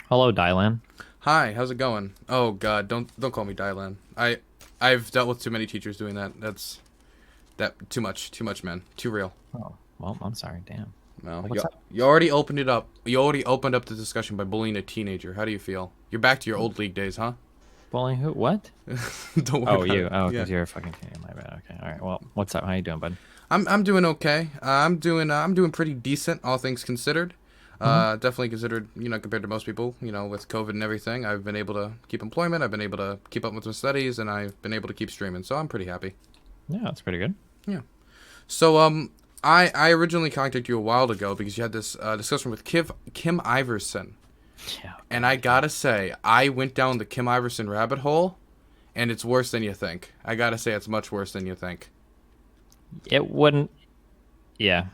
Hello, Dylan. Hi, how's it going? Oh God, don't call me Dylan. I've dealt with too many teachers doing that. That too much, man. Too real. Oh, well, I'm sorry. Damn. No, Well, you what's up? you already opened it up. You already opened up the discussion by bullying a teenager. How do you feel? You're back to your old league days, huh? Bullying who? What? Don't worry Oh, about you. it. Oh, Yeah, because you're a fucking kid. My bad. Okay. All right. Well, what's up? How you doing, bud? I'm doing okay. I'm doing pretty decent, all things considered. Mm-hmm. Definitely considered, compared to most people, with COVID and everything, I've been able to keep employment. I've been able to keep up with my studies, and I've been able to keep streaming. So I'm pretty happy. Yeah, that's pretty good. Yeah. So I originally contacted you a while ago because you had this discussion with Kim Iversen, Yeah. Oh, and I God. Yeah. gotta say I went down the Kim Iversen rabbit hole, and it's worse than you think. I gotta say it's much worse than you think. It wouldn't. Yeah.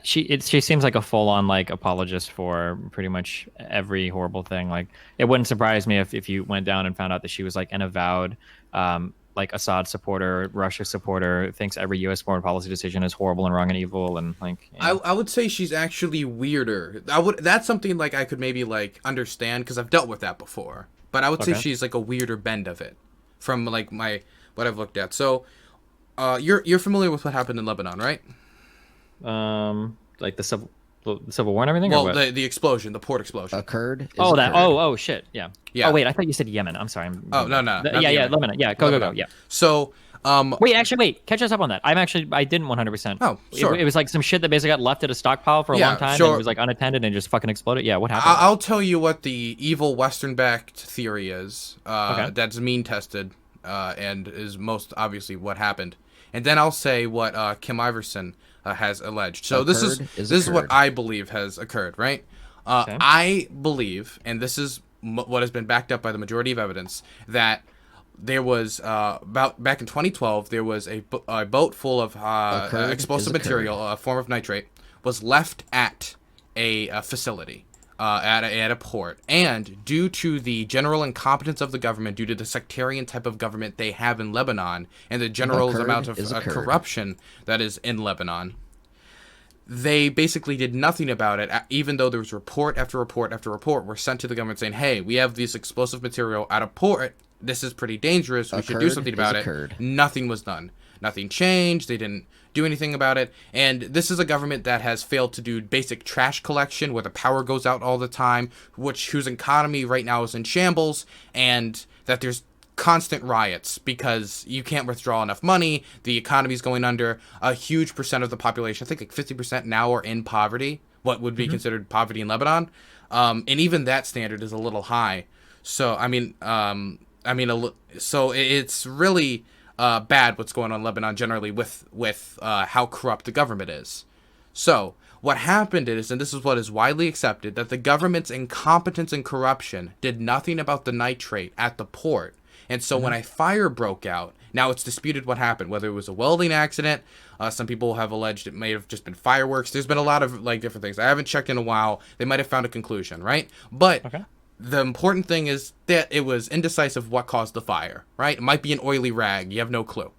She seems like a full-on like apologist for pretty much every horrible thing. Like it wouldn't surprise me if you went down and found out that she was like an avowed like Assad supporter, Russia supporter, thinks every U.S. foreign policy decision is horrible and wrong and evil, and like I yeah. I would say she's actually weirder. That's something like I could maybe like understand because I've dealt with that before. But I would say Okay. she's like a weirder bend of it from like my what I've looked at. So you're familiar with what happened in Lebanon, right? Like the civil war and everything, or Well, what? the explosion, the port explosion. Occurred is Oh, that. occurred. Oh, shit. Yeah. Oh, Yeah. wait. I thought you said Yemen. I'm sorry. I'm Oh getting no back. no not Yeah, the yeah. Yemen, Lebanon. Yeah. Go, go, go. Lebanon. Yeah. So Wait. Actually, wait. Catch us up on that. I didn't 100%. oh It, sure it was like some shit that basically got left at a stockpile for a long yeah time and sure. was like unattended and just fucking exploded. Yeah. What happened with I'll tell you what the evil Western-backed theory is. that? Okay. That's mean tested, and is most obviously what happened. And then I'll say what Kim Iversen has alleged. So Occurred is this is what occurred. I believe has occurred, right? Okay. I believe, and this is what has been backed up by the majority of evidence, that there was about back in 2012 there was a boat full of Occurred is explosive occurred. material, a form of nitrate, was left at a facility at a port, and due to the general incompetence of the government, due to the sectarian type of government they have in Lebanon, and the general amount Occurred of is occurred. corruption that is in Lebanon, they basically did nothing about it, even though there was report after report after report were sent to the government saying, hey, we have this explosive material at a port. This is pretty dangerous. We should do Occurred something is about it. occurred. Nothing was done. Nothing changed. They didn't do anything about it. And this is a government that has failed to do basic trash collection where the power goes out all the time, whose economy right now is in shambles, and that there's constant riots because you can't withdraw enough money. The economy's going under. A huge percent of the population, I think like 50% now, are in poverty, what would be Hmm. considered poverty in Lebanon. And even that standard is a little high. So so it's really bad what's going on in Lebanon generally with how corrupt the government is. So what happened is, and this is what is widely accepted, that the government's incompetence and corruption did nothing about the nitrate at the port. And so when Hmm. a fire broke out, now it's disputed what happened, whether it was a welding accident. Some people have alleged it may have just been fireworks. There's been a lot of like different things. I haven't checked in a while. They might have found a conclusion, right? But Okay. the important thing is that it was indecisive what caused the fire, right? It might be an oily rag. You have no clue.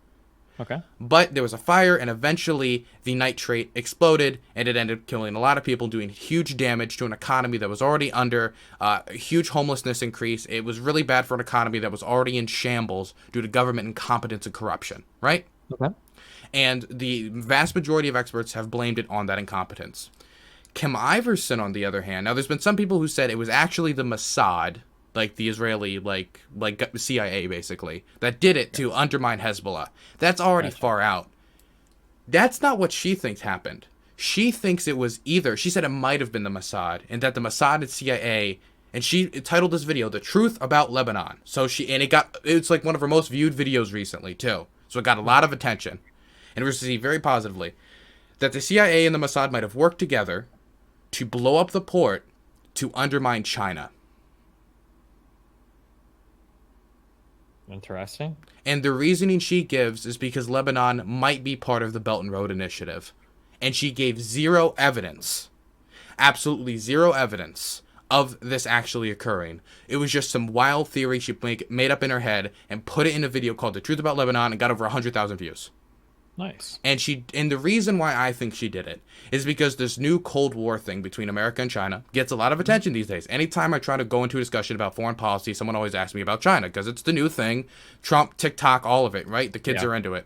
Okay. But there was a fire, and eventually the nitrate exploded, and it ended up killing a lot of people, doing huge damage to an economy that was already under a huge homelessness increase. It was really bad for an economy that was already in shambles due to government incompetence and corruption, right? Okay. And the vast majority of experts have blamed it on that incompetence. Kim Iversen, on the other hand, now there's been some people who said it was actually the Mossad, like the Israeli, like CIA basically, that did it to undermine Hezbollah. That's already Gotcha. far out. That's not what she thinks happened. She thinks it was either. She said it might have been the Mossad, and that the Mossad and CIA. And she titled this video "The Truth About Lebanon." So it's like one of her most viewed videos recently too. So it got a lot of attention, and it was received very positively. That the CIA and the Mossad might have worked together to blow up the port to undermine China. Interesting. And the reasoning she gives is because Lebanon might be part of the Belt and Road Initiative. And she gave zero evidence, absolutely zero evidence of this actually occurring. It was just some wild theory she made up in her head and put it in a video called "The Truth About Lebanon" and got over 100,000 views. Nice. And the reason why I think she did it is because this new Cold War thing between America and China gets a lot of attention these days. Anytime I try to go into a discussion about foreign policy, someone always asks me about China because it's the new thing. Trump, TikTok, all of it, right? The kids are into it.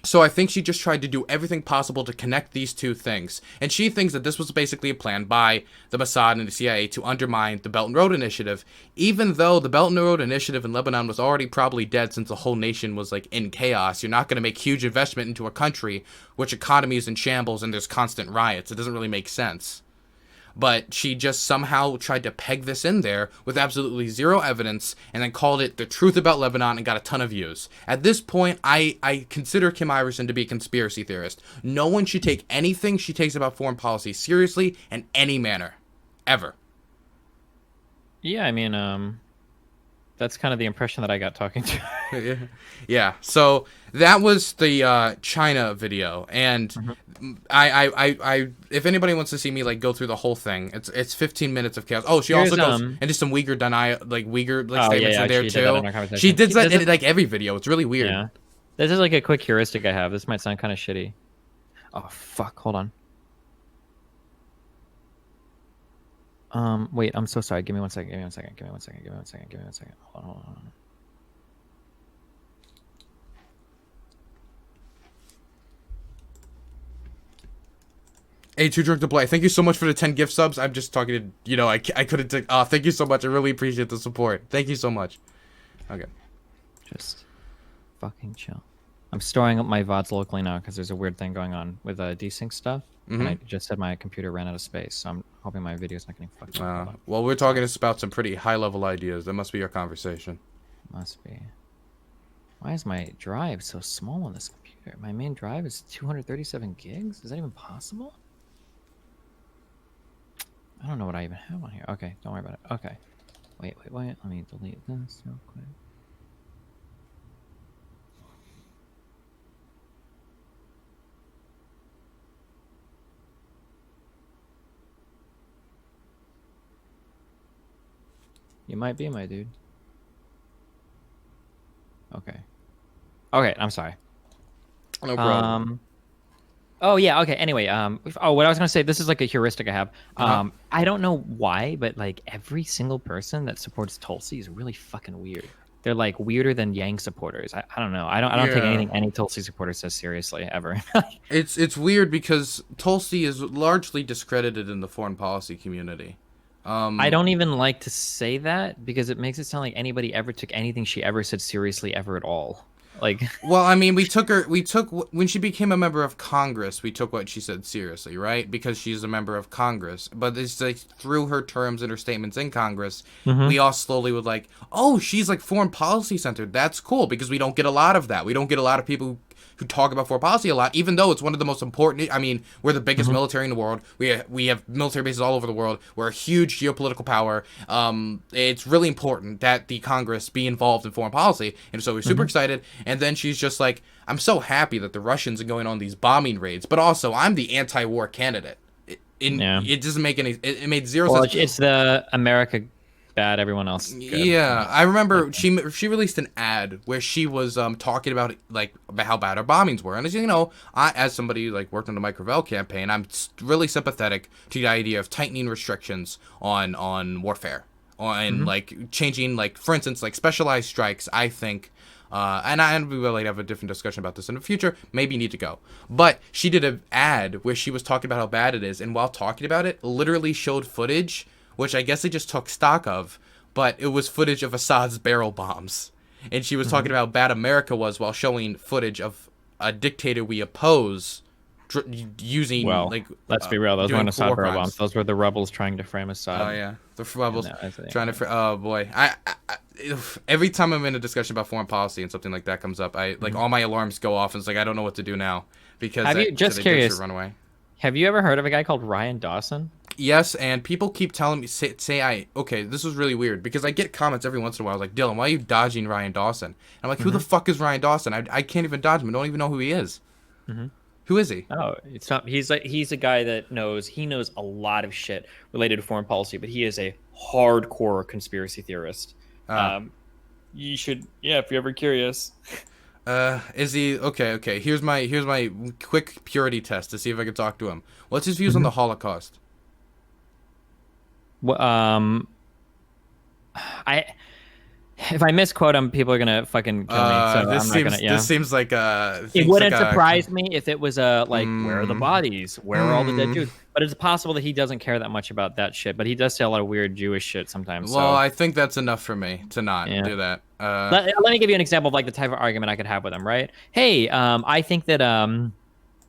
So I think she just tried to do everything possible to connect these two things. And she thinks that this was basically a plan by the Mossad and the CIA to undermine the Belt and Road Initiative, even though the Belt and Road Initiative in Lebanon was already probably dead since the whole nation was like in chaos. You're not going to make huge investment into a country which economy is in shambles and there's constant riots. It doesn't really make sense. But she just somehow tried to peg this in there with absolutely zero evidence and then called it the truth about Lebanon and got a ton of views. At this point, I consider Kim Iversen to be a conspiracy theorist. No one should take anything she takes about foreign policy seriously in any manner. Ever. Yeah, I mean, that's kind of the impression that I got talking to. Yeah. So that was the China video, and I if anybody wants to see me like go through the whole thing, it's 15 minutes of chaos. Oh, she also goes into some Uyghur statements in there too. She did that in like every video. It's really weird. Yeah. This is like a quick heuristic I have. This might sound kind of shitty. Oh fuck! Hold on. Wait, I'm so sorry. Give me 1 second. Give me 1 second. Give me 1 second. Give me 1 second. Give me 1 second. Hold on. Hey, Too Drunk to Play, thank you so much for the 10 gift subs. I'm just talking to, I couldn't take, thank you so much. I really appreciate the support. Thank you so much. Okay. Just fucking chill. I'm storing up my VODs locally now because there's a weird thing going on with desync stuff. And I just said my computer ran out of space, so I'm hoping my video's not getting fucked up. Well, we're talking about some pretty high-level ideas. That must be your conversation. Must be. Why is my drive so small on this computer? My main drive is 237 gigs? Is that even possible? I don't know what I even have on here. Okay, don't worry about it. Okay. Wait. Let me delete this real quick. You might be my dude. Okay. Okay, I'm sorry. No problem. Oh yeah, okay. Anyway, what I was gonna say, this is like a heuristic I have. I don't know why, but like every single person that supports Tulsi is really fucking weird. They're like weirder than Yang supporters. I don't know. I don't take anything any Tulsi supporter says seriously ever. It's weird because Tulsi is largely discredited in the foreign policy community. I don't even like to say that because it makes it sound like anybody ever took anything she ever said seriously ever at all. Like, well, I mean, when she became a member of Congress, we took what she said seriously, right? Because she's a member of Congress. But it's like through her terms and her statements in Congress, we all slowly would like, oh, she's like foreign policy centered. That's cool because we don't get a lot of that. We don't get a lot of people who talk about foreign policy a lot, even though it's one of the most important. I mean, we're the biggest military in the world. We have military bases all over the world. We're a huge geopolitical power. It's really important that the Congress be involved in foreign policy, and so we're super excited. And then she's just like, I'm so happy that the Russians are going on these bombing raids, but also I'm the anti-war candidate. It doesn't make any. It made zero sense. It's the America bad, everyone else good. Yeah, I remember she released an ad where she was talking about about how bad our bombings were, and as you know, as somebody like worked on the Mike Gravel campaign, I'm really sympathetic to the idea of tightening restrictions on warfare, on like changing, like for instance, like specialized strikes. I think. And we will have a different discussion about this in the future. Maybe you need to go. But she did an ad where she was talking about how bad it is, and while talking about it, literally showed footage, which I guess they just took stock of, but it was footage of Assad's barrel bombs. And she was talking about how bad America was while showing footage of a dictator we oppose using, let's be real, those weren't Assad barrel bombs. Those were the rebels trying to frame Assad. Oh, yeah. The rebels trying to oh, boy. Every time I'm in a discussion about foreign policy and something like that comes up, all my alarms go off, and it's like, I don't know what to do now. Because just curious, run away. Have you ever heard of a guy called Ryan Dawson? Yes, and people keep telling me, okay, this was really weird, because I get comments every once in a while, like, Dylan, why are you dodging Ryan Dawson? And I'm like, who the fuck is Ryan Dawson? I can't even dodge him. I don't even know who he is. Who is he? Oh, it's not. He's a guy that knows a lot of shit related to foreign policy, but he is a hardcore conspiracy theorist. You should, if you're ever curious. Is he okay? Okay. Here's my quick purity test to see if I can talk to him. What's his views on Mhm. the Holocaust? Wh- Um, I if I misquote him, people are gonna fucking kill me. So This I'm not gonna. seems Yeah. like It wouldn't surprise me if it was a like, where are the mm, bodies? Where are all the dead hmm. Jews? But it's possible that he doesn't care that much about that shit. But he does say a lot of weird Jewish shit sometimes. Well, So I think that's enough for me to not yeah. do that. Let me give you an example of like the type of argument I could have with him, right? Hey, I think that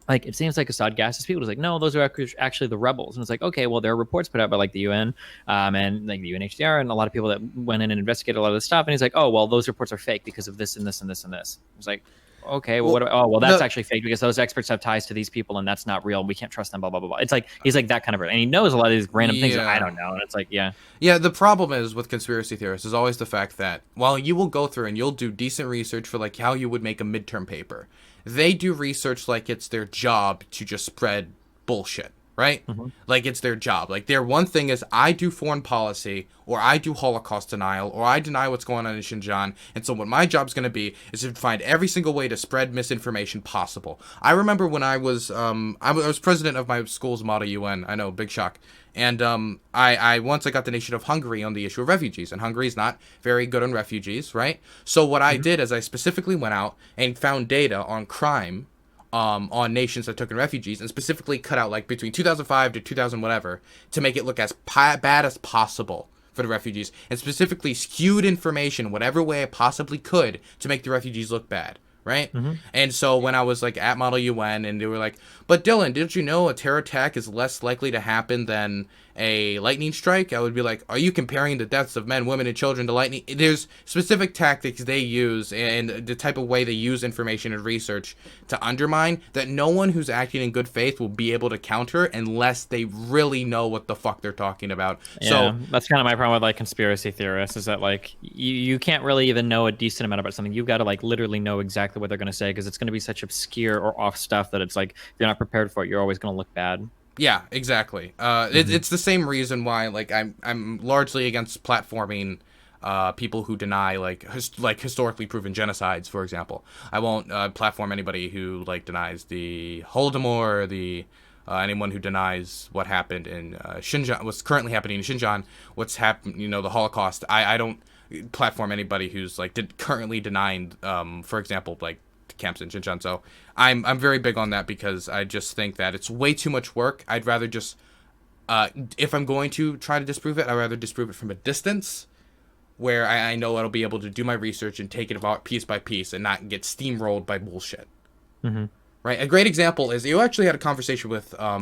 like it seems like Assad gasses people. It's like, no, those are actually the rebels. And it's like, okay, well, there are reports put out by like the UN and like the UNHCR and a lot of people that went in and investigated a lot of this stuff. And he's like, oh, well, those reports are fake because of this and this and this and this. It's like, okay, well, well, oh, well, that's the actually fake because those experts have ties to these people and that's not real. We can't trust them, blah, blah, blah, blah. It's like, he's like that kind of, and he knows a lot of these random things that I yeah. don't know. And it's like, yeah. Yeah, the problem is with conspiracy theorists is always the fact that while you will go through and you'll do decent research for like how you would make a midterm paper, they do research like it's their job to just spread bullshit, right? Hmm. Like it's their job. Like their one thing is I do foreign policy or I do Holocaust denial or I deny what's going on in Xinjiang. And so what my job's going to be is to find every single way to spread misinformation possible. I remember when I was president of my school's Model UN. I know, big shock. And I once I got the nation of Hungary on the issue of refugees, and Hungary's not very good on refugees, right? So what I Hmm. did is I specifically went out and found data on crime, on nations that took in refugees, and specifically cut out like between 2005 to 2000 whatever to make it look as bad as possible for the refugees, and specifically skewed information whatever way I possibly could to make the refugees look bad. Right? Hmm. And so when I was like at Model UN and they were like, but Dylan, didn't you know a terror attack is less likely to happen than a lightning strike? I would be like, are you comparing the deaths of men, women, and children to lightning? There's specific tactics they use and the type of way they use information and research to undermine that no one who's acting in good faith will be able to counter unless they really know what the fuck they're talking about. Yeah, So that's kind of my problem with like conspiracy theorists is that like you can't really even know a decent amount about something. You've got to like literally know exactly what they're going to say because it's going to be such obscure or off stuff that it's like if you're not prepared for it, you're always going to look bad. yeah, exactly. Hmm. It's the same reason why like I'm largely against platforming people who deny like historically proven genocides, for example. I won't platform anybody who like denies the Holodomor, the anyone who denies what happened in Xinjiang, what's currently happening in Xinjiang, what's happened, the Holocaust. I don't platform anybody who's like currently denying, for example, like camps in Xinjiang. So I'm very big on that because I just think that it's way too much work. I'd rather just if I'm going to try to disprove it, I'd rather disprove it from a distance where I know I'll be able to do my research and take it about piece by piece and not get steamrolled by bullshit. Hmm. Right? A great example is you actually had a conversation with I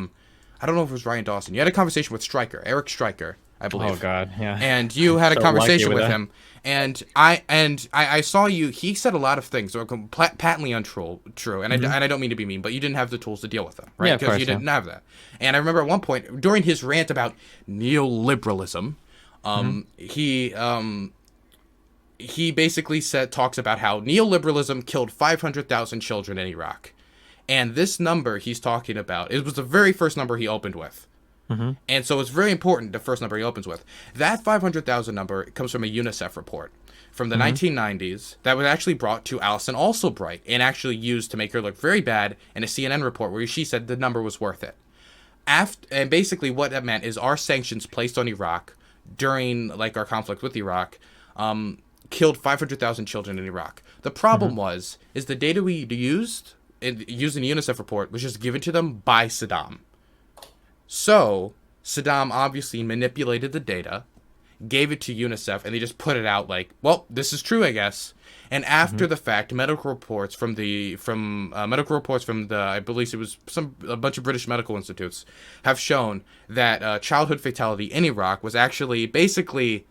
don't know if it was Ryan Dawson. You had a conversation with Eric Stryker, I believe. Oh God, yeah. And you had a So lucky conversation with with that. him, and I saw you. He said a lot of things that were patently untrue, and Hmm. I don't mean to be mean, but you didn't have the tools to deal with them, Yeah, right? of Because course, you yeah. didn't have that. And I remember at one point during his rant about neoliberalism, Hmm. He basically talks about how neoliberalism killed 500,000 children in Iraq. And this number he's talking about, it was the very first number he opened with. Hmm. And so it's very important, the first number he opens with. That 500,000 number comes from a UNICEF report from the Hmm. 1990s that was actually brought to Alison Albright and actually used to make her look very bad in a CNN report where she said the number was worth it. And basically what that meant is our sanctions placed on Iraq during like our conflict with Iraq killed 500,000 children in Iraq. The problem Hmm. is the data we used in the UNICEF report was just given to them by Saddam. So Saddam obviously manipulated the data, gave it to UNICEF, and they just put it out like, well, this is true, I guess. And Hmm. after the fact, medical reports from the I believe it was a bunch of British medical institutes have shown that childhood fatality in Iraq was actually basically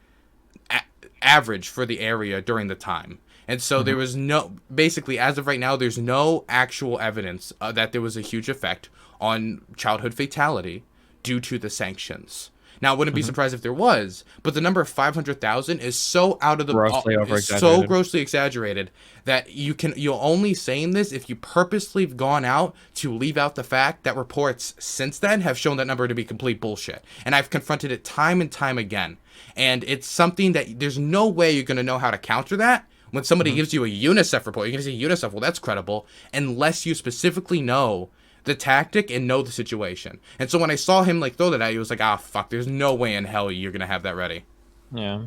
average for the area during the time. And so there Hmm. was basically, as of right now, there's no actual evidence that there was a huge effect on childhood fatality due to the sanctions. Now, I wouldn't be Hmm. surprised if there was, but the number of 500,000 is so Grossly over is so exaggerated. grossly exaggerated that you're only saying this if you purposely have gone out to leave out the fact that reports since then have shown that number to be complete bullshit. And I've confronted it time and time again. And it's something that there's no way you're going to know how to counter that When somebody gives you a UNICEF report, you're going to say UNICEF, well, that's credible, unless you specifically know the tactic and know the situation. And so when I saw him like throw that at you, it was like, ah, fuck, there's no way in hell you're going to have that ready. Yeah.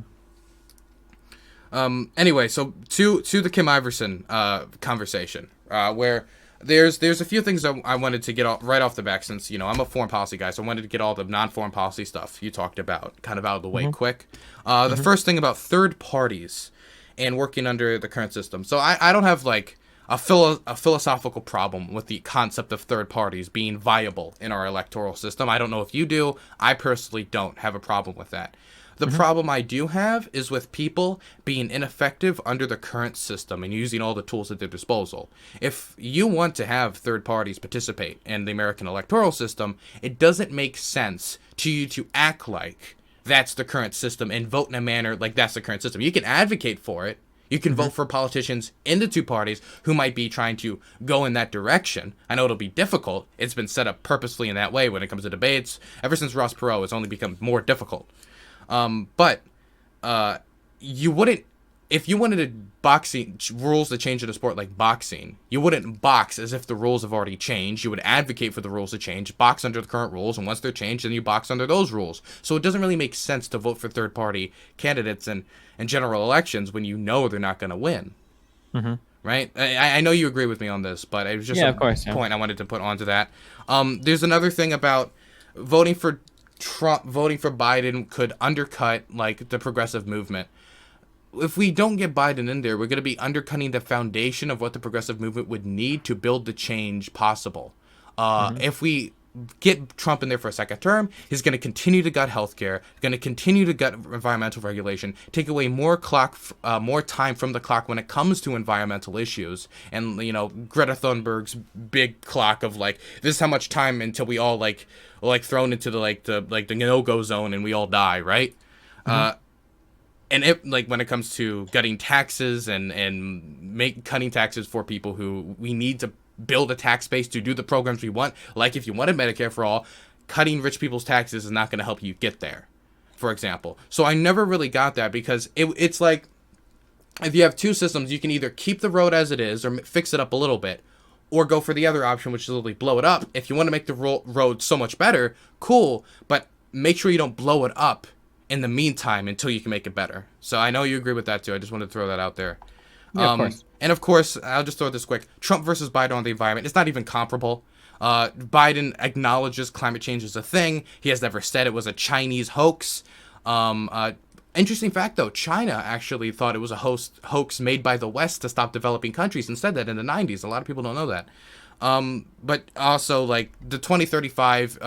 Anyway, so to the Kim Iversen conversation, where there's a few things that I wanted to get right off the back, since, you know, I'm a foreign policy guy, so I wanted to get all the non-foreign policy stuff you talked about kind of out of the way quick. The first thing about third parties and working under the current system. So I don't have like a philosophical problem with the concept of third parties being viable in our electoral system. I don't know if you do. I personally don't have a problem with that. The problem I do have is with people being ineffective under the current system and using all the tools at their disposal. If you want to have third parties participate in the American electoral system, it doesn't make sense to you to act like that's the current system and vote in a manner like that's the current system. You can advocate for it. You can vote for politicians in the two parties who might be trying to go in that direction. I know it'll be difficult. It's been set up purposefully in that way when it comes to debates. Ever since Ross Perot, it's only become more difficult. But you wouldn't, if you wanted boxing rules to change in a sport like boxing, you wouldn't box as if the rules have already changed. You would advocate for the rules to change, box under the current rules, and once they're changed, then you box under those rules. So it doesn't really make sense to vote for third-party candidates in general elections when you know they're not going to win. Right? I know you agree with me on this, but it was just point I wanted to put onto that. There's another thing about voting for Trump, voting for Biden could undercut like the progressive movement. If we don't get Biden in there, we're going to be undercutting the foundation of what the progressive movement would need to build the change possible. If we get Trump in there for a second term, he's going to continue to gut healthcare, going to continue to gut environmental regulation, take away more time from the clock when it comes to environmental issues, and you know Greta Thunberg's big clock of like this is how much time until we all like thrown into the no-go zone and we all die, right? And it, like when it comes to gutting taxes and cutting taxes for people who we need to build a tax base to do the programs we want, like if you wanted Medicare for all, cutting rich people's taxes is not going to help you get there, for example. So I never really got that, because it's like if you have two systems, you can either keep the road as it is or fix it up a little bit, or go for the other option, which is literally blow it up. If you want to make the road so much better, cool, but make sure you don't blow it up in the meantime until you can make it better. So I know you agree with that too. I just wanted to throw that out there. Yeah, of course. And of course, I'll just throw this quick. Trump versus Biden on the environment. It's not even comparable. Biden acknowledges climate change is a thing. He has never said it was a Chinese hoax. Interesting fact, though, China actually thought it was a hoax made by the West to stop developing countries and said that in the 90s. A lot of people don't know that. But also, like, the 2035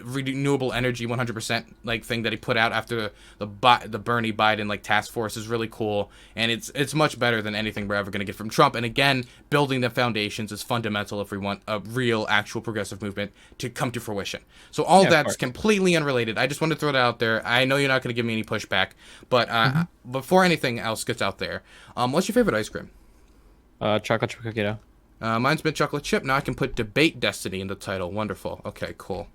renewable energy 100% like thing that he put out after the Bernie Biden like task force is really cool, and it's much better than anything we're ever going to get from Trump. And again, building the foundations is fundamental if we want a real actual progressive movement to come to fruition. So all that's completely unrelated. I just wanted to throw that out there. I know you're not going to give me any pushback, but before anything else gets out there, what's your favorite ice cream? Chocolate chip cookie dough. Mine's been chocolate chip. Now I can put debate destiny in the title. Wonderful. Okay, cool.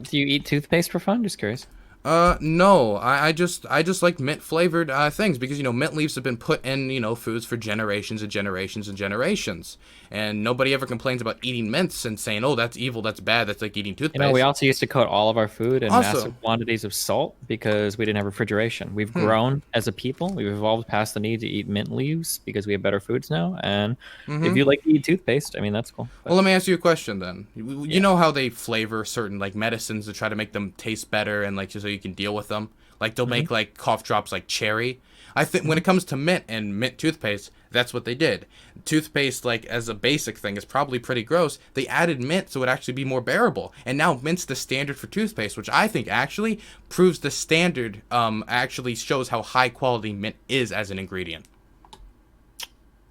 Do you eat toothpaste for fun? Just curious. No, I just like mint flavored things, because you know mint leaves have been put in foods for generations and generations and generations, and nobody ever complains about eating mints and saying, oh, that's evil, that's bad, that's like eating toothpaste. We also used to coat all of our food in massive quantities of salt because we didn't have refrigeration. We've grown as a people. We've evolved past the need to eat mint leaves because we have better foods now. And if you like to eat toothpaste, I mean, that's cool. But, well, let me ask you a question then. You know how they flavor certain like medicines to try to make them taste better and like so you can deal with them? Like they'll make like cough drops like cherry. I think when it comes to mint and mint toothpaste, that's what they did. Toothpaste, like as a basic thing, is probably pretty gross. They added mint so it actually be more bearable. And now mint's the standard for toothpaste, which I think actually proves the standard, actually shows how high quality mint is as an ingredient.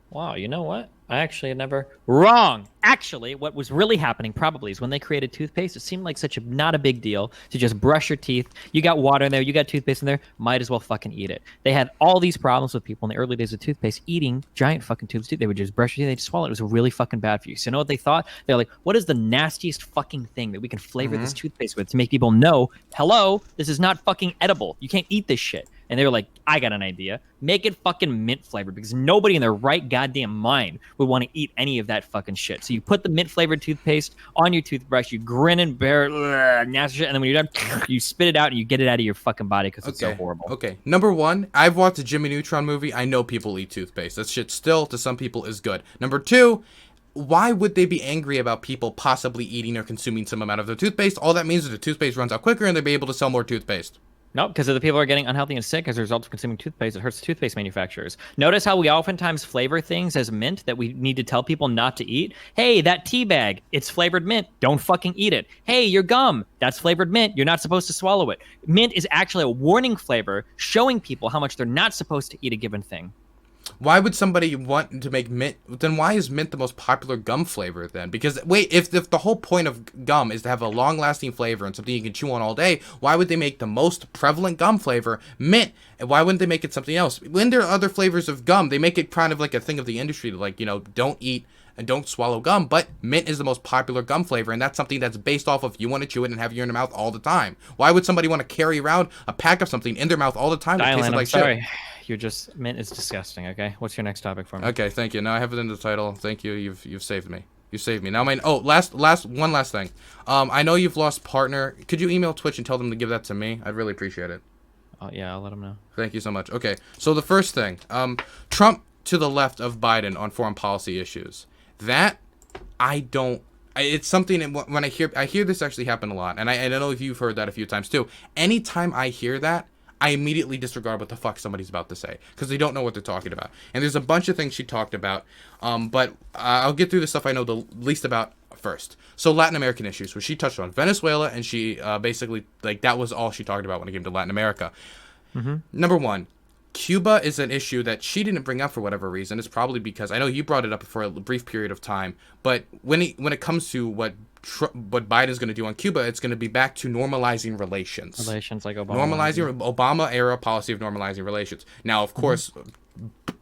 Wow, you know what? I actually had never... Wrong! Actually, what was really happening probably is when they created toothpaste, it seemed like not a big deal to just brush your teeth. You got water in there, you got toothpaste in there, might as well fucking eat it. They had all these problems with people in the early days of toothpaste eating giant fucking tubes of tooth. They would just brush your teeth, they'd swallow it. It was really fucking bad for you. So you know what they thought? They're like, what is the nastiest fucking thing that we can flavor this toothpaste with to make people know, hello, this is not fucking edible. You can't eat this shit. And they were like, I got an idea. Make it fucking mint flavored, because nobody in their right goddamn mind would want to eat any of that fucking shit. So you put the mint flavored toothpaste on your toothbrush, you grin and bear nasty shit, and then when you're done, you spit it out and you get it out of your fucking body because it's so horrible. Okay. Number one, I've watched a Jimmy Neutron movie. I know people eat toothpaste. That shit still, to some people, is good. Number two, why would they be angry about people possibly eating or consuming some amount of their toothpaste? All that means is the toothpaste runs out quicker and they'll be able to sell more toothpaste. No, because the people are getting unhealthy and sick as a result of consuming toothpaste. It hurts the toothpaste manufacturers. Notice how we oftentimes flavor things as mint that we need to tell people not to eat. Hey, that tea bag, it's flavored mint. Don't fucking eat it. Hey, your gum, that's flavored mint. You're not supposed to swallow it. Mint is actually a warning flavor showing people how much they're not supposed to eat a given thing. Why would somebody want to make mint? Then why is mint the most popular gum flavor then? Because wait, if the whole point of gum is to have a long-lasting flavor and something you can chew on all day, why would they make the most prevalent gum flavor mint? And why wouldn't they make it something else? When there are other flavors of gum, they make it kind of like a thing of the industry to, like, you know, don't eat and don't swallow gum, but mint is the most popular gum flavor, and that's something that's based off of you want to chew it and have it in your mouth all the time. Why would somebody want to carry around a pack of something in their mouth all the time that tastes like sorry. shit? You're just, mint is disgusting, okay? What's your next topic for me? Okay, thank you. Now I have it in the title. Thank you. You've saved me. You saved me. Now one last thing. I know you've lost partner. Could you email Twitch and tell them to give that to me? I'd really appreciate it. Yeah, I'll let them know. Thank you so much. Okay, so the first thing, Trump to the left of Biden on foreign policy issues. That it's something that when I hear this actually happen a lot, and I don't know if you've heard that a few times too. Anytime I hear that, I immediately disregard what the fuck somebody's about to say because they don't know what they're talking about. And there's a bunch of things she talked about, but I'll get through the stuff I know the least about first. So Latin American issues, which she touched on Venezuela, and she basically, like, that was all she talked about when it came to Latin America. Mm-hmm. Number one, Cuba is an issue that she didn't bring up for whatever reason. It's probably because, I know you brought it up for a brief period of time, but when it comes to what Biden's going to do on Cuba, it's going to be back to normalizing relations. Relations like Obama. Normalizing Obama era policy of normalizing relations. Now, of course,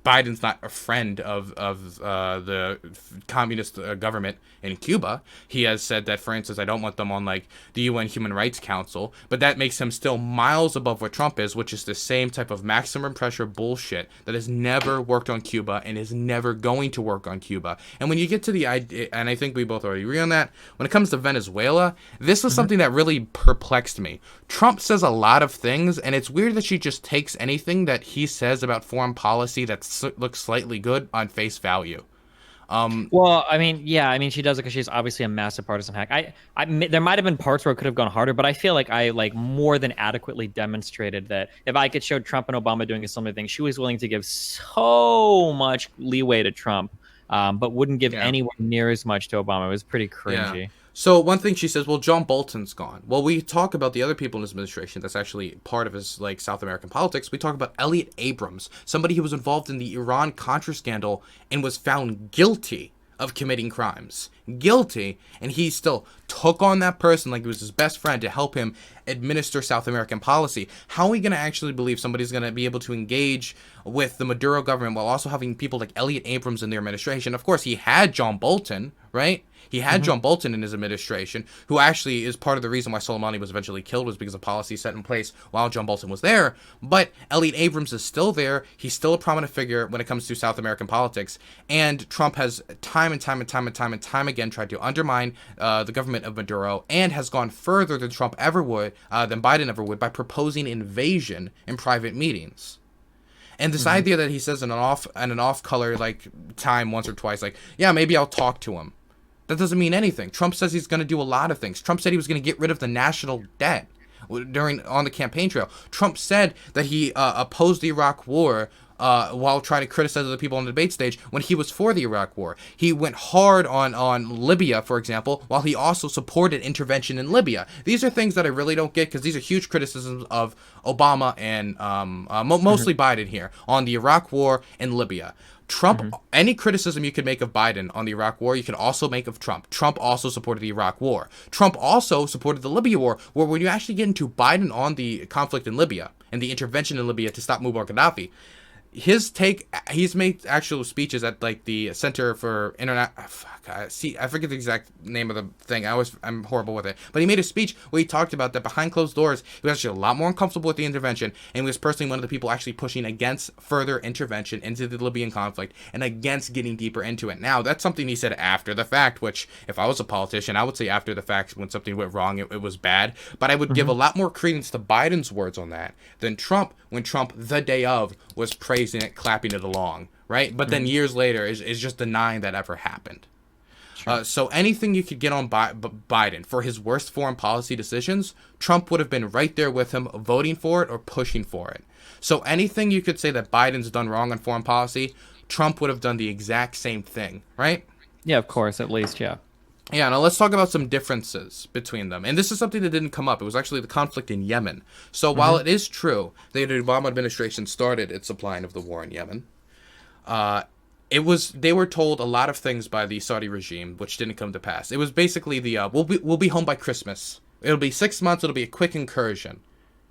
Biden's not a friend of the communist government in Cuba. He has said that, for instance, I don't want them on, like, the UN Human Rights Council, but that makes him still miles above what Trump is, which is the same type of maximum pressure bullshit that has never worked on Cuba and is never going to work on Cuba. And when you get to the idea, and I think we both already agree on that, when it comes to Venezuela, this is something that really perplexed me. Trump says a lot of things, and it's weird that she just takes anything that he says about foreign policy that looks slightly good on face value. Well, I mean, yeah, I mean, she does it because she's obviously a massive partisan hack. There might have been parts where it could have gone harder, but I feel like I more than adequately demonstrated that if I could show Trump and Obama doing a similar thing, she was willing to give so much leeway to Trump, but wouldn't give anywhere near as much to Obama. It was pretty cringy. Yeah. So one thing she says, well, John Bolton's gone. Well, we talk about the other people in his administration that's actually part of his, like, South American politics. We talk about Elliot Abrams, somebody who was involved in the Iran-Contra scandal and was found guilty of committing crimes. Guilty, and he still took on that person like it was his best friend to help him administer South American policy. How are we going to actually believe somebody's going to be able to engage with the Maduro government while also having people like Elliot Abrams in their administration? Of course, he had John Bolton, right? He had John Bolton in his administration, who actually is part of the reason why Soleimani was eventually killed, was because of policy set in place while John Bolton was there. But Elliot Abrams is still there. He's still a prominent figure when it comes to South American politics. And Trump has time and time again tried to undermine the government of Maduro, and has gone further than Trump ever would, than Biden ever would, by proposing invasion in private meetings. And this idea that he says in an off-color, like, time once or twice, like, yeah, maybe I'll talk to him. That doesn't mean anything. Trump says he's going to do a lot of things. Trump said he was going to get rid of the national debt on the campaign trail. Trump said that he opposed the Iraq War while trying to criticize other people on the debate stage when he was for the Iraq War. He went hard on Libya, for example, while he also supported intervention in Libya. These are things that I really don't get, because these are huge criticisms of Obama and mostly Biden here on the Iraq War and Libya. Trump, any criticism you could make of Biden on the Iraq War, you can also make of Trump. Trump also supported the Iraq War. Trump also supported the Libya War, where when you actually get into Biden on the conflict in Libya and the intervention in Libya to stop Muammar Gaddafi, his take, he's made actual speeches at like the Center for Internet. See, I forget the exact name of the thing. I'm horrible with it. But he made a speech where he talked about that behind closed doors, he was actually a lot more uncomfortable with the intervention, and he was personally one of the people actually pushing against further intervention into the Libyan conflict and against getting deeper into it. Now, that's something he said after the fact, which if I was a politician, I would say after the fact when something went wrong, it was bad. But I would give a lot more credence to Biden's words on that than Trump, when Trump, the day of, was praising it, clapping it along, right? But then years later is just denying that ever happened. Sure. So anything you could get on Biden for his worst foreign policy decisions, Trump would have been right there with him, voting for it or pushing for it. So anything you could say that Biden's done wrong on foreign policy, Trump would have done the exact same thing, right? Yeah, of course, at least, yeah. Yeah, now let's talk about some differences between them. And this is something that didn't come up. It was actually the conflict in Yemen. So while it is true that the Obama administration started its supplying of the war in Yemen, they were told a lot of things by the Saudi regime, which didn't come to pass. It was basically we'll be home by Christmas. It'll be 6 months. It'll be a quick incursion,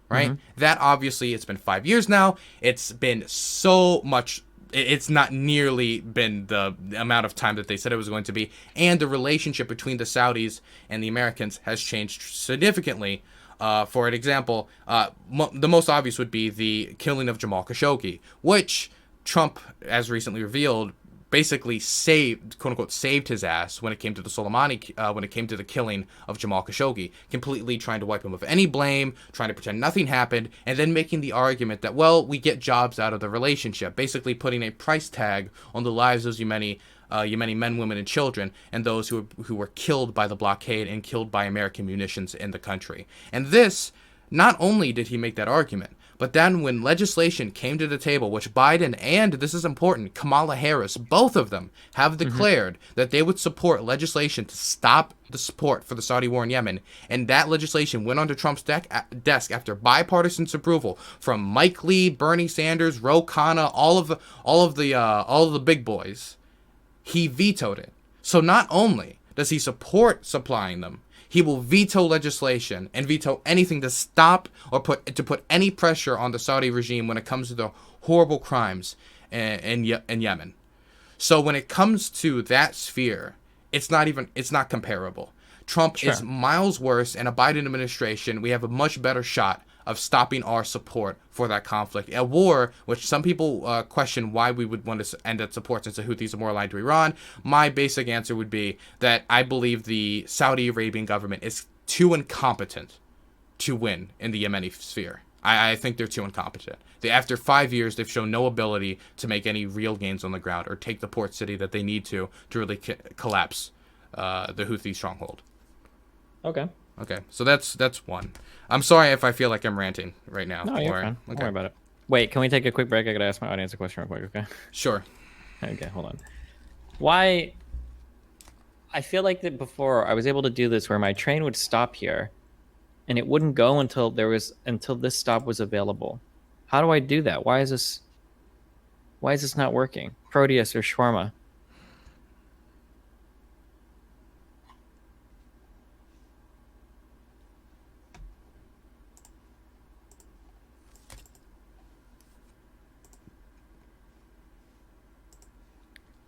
right? That obviously, it's been 5 years now. It's been so much. It's not nearly been the amount of time that they said it was going to be, and the relationship between the Saudis and the Americans has changed significantly. For an example, the most obvious would be the killing of Jamal Khashoggi, which Trump, as recently revealed, basically saved, quote unquote, saved his ass when it came to the Soleimani, when it came to the killing of Jamal Khashoggi, completely trying to wipe him of any blame, trying to pretend nothing happened, and then making the argument that, well, we get jobs out of the relationship, basically putting a price tag on the lives of Yemeni men, women, and children, and those who were killed by the blockade and killed by American munitions in the country. And this, not only did he make that argument, but then when legislation came to the table, which Biden and, this is important, Kamala Harris, both of them have declared that they would support legislation to stop the support for the Saudi war in Yemen, and that legislation went onto Trump's desk after bipartisan approval from Mike Lee, Bernie Sanders, Ro Khanna, all of the big boys. He vetoed it. So not only does he support supplying them, he will veto legislation and veto anything to stop or put any pressure on the Saudi regime when it comes to the horrible crimes in Yemen. So when it comes to that sphere, it's not comparable. Trump is miles worse, and a Biden administration, we have a much better shot of stopping our support for that conflict. A war, which some people question why we would want to end that support since the Houthis are more aligned to Iran. My basic answer would be that I believe the Saudi Arabian government is too incompetent to win in the Yemeni sphere. I think they're too incompetent. After 5 years, they've shown no ability to make any real gains on the ground or take the port city that they need to really collapse the Houthi stronghold. Okay, so that's one. I'm sorry if I feel like I'm ranting right now. No, you're fine. Don't worry about it. Wait, can we take a quick break? I gotta ask my audience a question real quick, okay? Sure. Okay, hold on. Why? I feel like that before I was able to do this where my train would stop here, and it wouldn't go until this stop was available. How do I do that? Why is this not working? Proteus or Shawarma?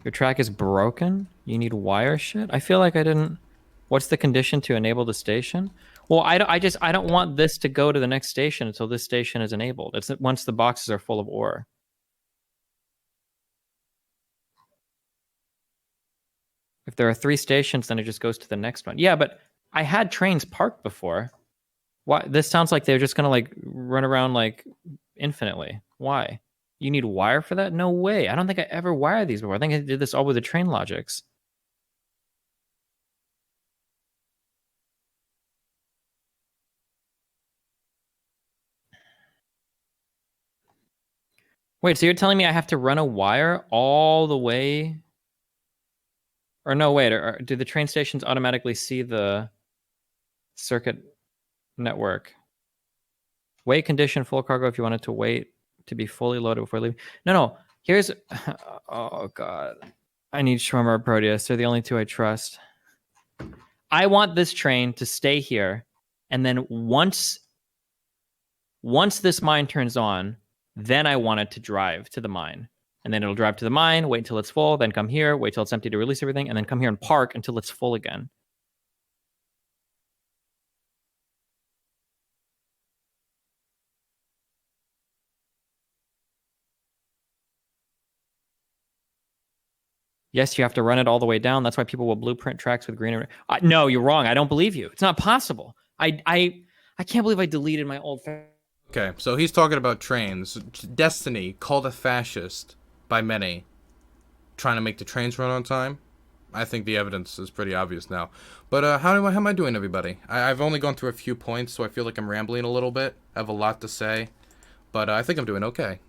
Your track is broken? You need wire shit? I feel like I didn't... What's the condition to enable the station? Well, I don't want this to go to the next station until this station is enabled. It's once the boxes are full of ore. If there are 3 stations, then it just goes to the next one. Yeah, but I had trains parked before. Why? This sounds like they're just gonna like run around like infinitely. Why? You need wire for that? No way. I don't think I ever wired these before. I think I did this all with the train logics. Wait, so you're telling me I have to run a wire all the way? Or no, wait, do the train stations automatically see the circuit network? Wait condition full cargo if you wanted to wait to be fully loaded before leaving. No. Here's... Oh, God. I need Shawarma or Proteus. They're the only 2 I trust. I want this train to stay here, and then once this mine turns on, Then I want it to drive to the mine. And then it'll drive to the mine, wait until it's full, then come here, wait till it's empty to release everything, and then come here and park until it's full again. Yes, you have to run it all the way down. That's why people will blueprint tracks with green. No, you're wrong. I don't believe you. It's not possible. I can't believe I deleted my old. Okay, so he's talking about trains. Destiny called a fascist by many, trying to make the trains run on time. I think the evidence is pretty obvious now. But how am I doing, everybody? I've only gone through a few points, so I feel like I'm rambling a little bit. I have a lot to say, but I think I'm doing okay.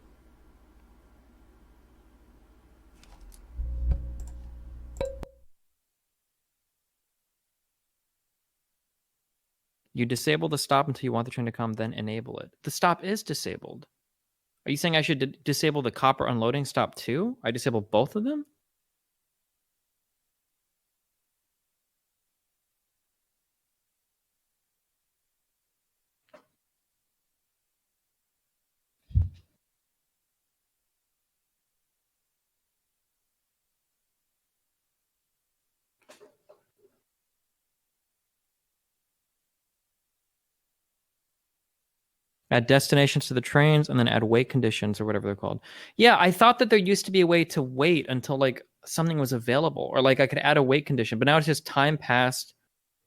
You disable the stop until you want the train to come, then enable it. The stop is disabled. Are you saying I should disable the copper unloading stop too? I disable both of them? Add destinations to the trains and then add wait conditions or whatever they're called. Yeah, I thought that there used to be a way to wait until like something was available, or like I could add a wait condition, but now it's just time passed,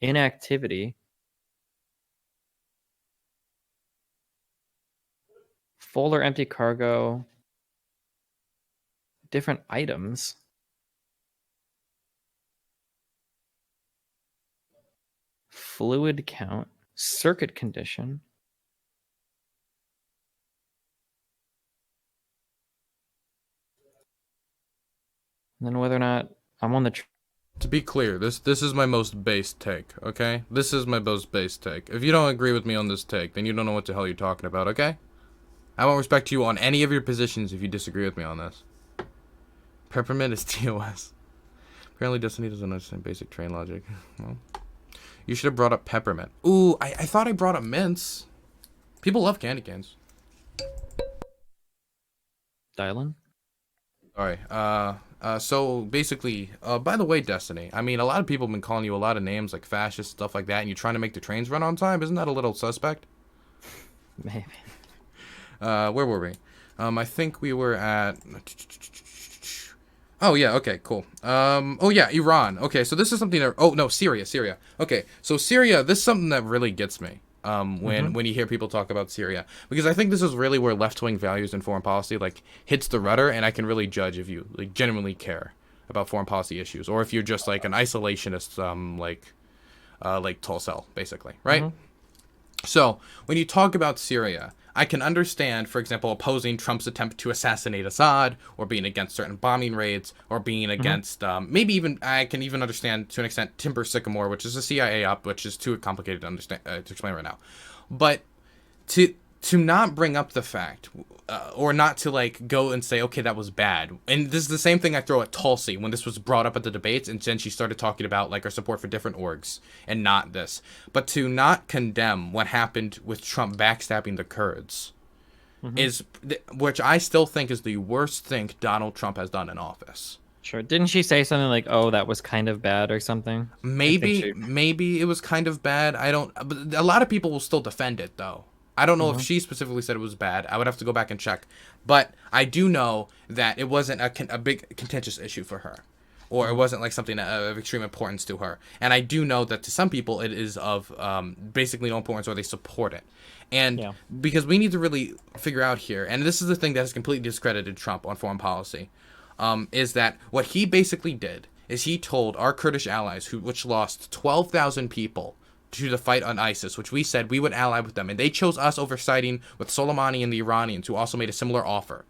inactivity, full or empty cargo, different items. Fluid count, circuit condition. And then whether or not I'm on the. To be clear, this is my most base take, okay? This is my most base take. If you don't agree with me on this take, then you don't know what the hell you're talking about, okay? I won't respect you on any of your positions if you disagree with me on this. Peppermint is TOS. Apparently Destiny doesn't understand basic train logic. Well, you should have brought up peppermint. Ooh, I thought I brought up mints. People love candy canes. Dial-in? Alright, so basically, by the way, Destiny, I mean, a lot of people have been calling you a lot of names, like fascist, stuff like that, and you're trying to make the trains run on time? Isn't that a little suspect? Maybe. Where were we? I think we were at... Oh, yeah, okay, cool. Oh, yeah, Iran. Okay, so this is something that... Oh, no, Syria. Okay, so Syria, this is something that really gets me. When you hear people talk about Syria, because I think this is really where left-wing values and foreign policy like hits the rudder, and I can really judge if you like genuinely care about foreign policy issues, or if you're just like an isolationist, like Tulsel, basically, right? So when you talk about Syria, I can understand, for example, opposing Trump's attempt to assassinate Assad, or being against certain bombing raids, or being against, maybe even, I can even understand, to an extent, Timber Sycamore, which is a CIA op, which is too complicated to understand, to explain right now. But to not bring up the fact, or not to, like, go and say, okay, that was bad. And this is the same thing I throw at Tulsi when this was brought up at the debates, and then she started talking about, like, our support for different orgs, and not this. But to not condemn what happened with Trump backstabbing the Kurds is, which I still think is the worst thing Donald Trump has done in office. Sure. Didn't she say something like, "Oh, that was kind of bad" or something? Maybe it was kind of bad. I don't. But a lot of people will still defend it, though. I don't know if she specifically said it was bad. I would have to go back and check. But I do know that it wasn't a big contentious issue for her, or it wasn't like something of extreme importance to her. And I do know that to some people it is of basically no importance, or they support it. And because we need to really figure out here, and this is the thing that has completely discredited Trump on foreign policy, is that what he basically did is he told our Kurdish allies, which lost 12,000 people to the fight on ISIS, which we said we would ally with them, and they chose us over siding with Soleimani and the Iranians, who also made a similar offer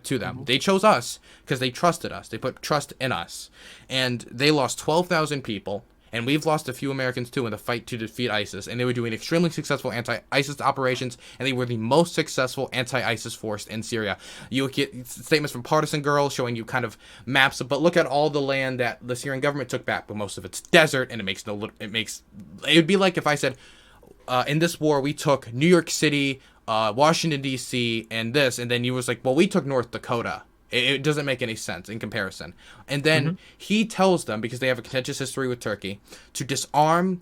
to them. They chose us because they trusted us. They put trust in us, and they lost 12,000 people, and we've lost a few Americans too in the fight to defeat ISIS, and they were doing extremely successful anti-ISIS operations, and they were the most successful anti-ISIS force in Syria. You get statements from Partisan Girl showing you kind of maps, but look at all the land that the Syrian government took back, but most of it's desert, and it would be like if I said, in this war we took New York City, Washington D.C. and this, and then he was like, well, we took North Dakota. It doesn't make any sense in comparison. And then he tells them, because they have a contentious history with Turkey, to disarm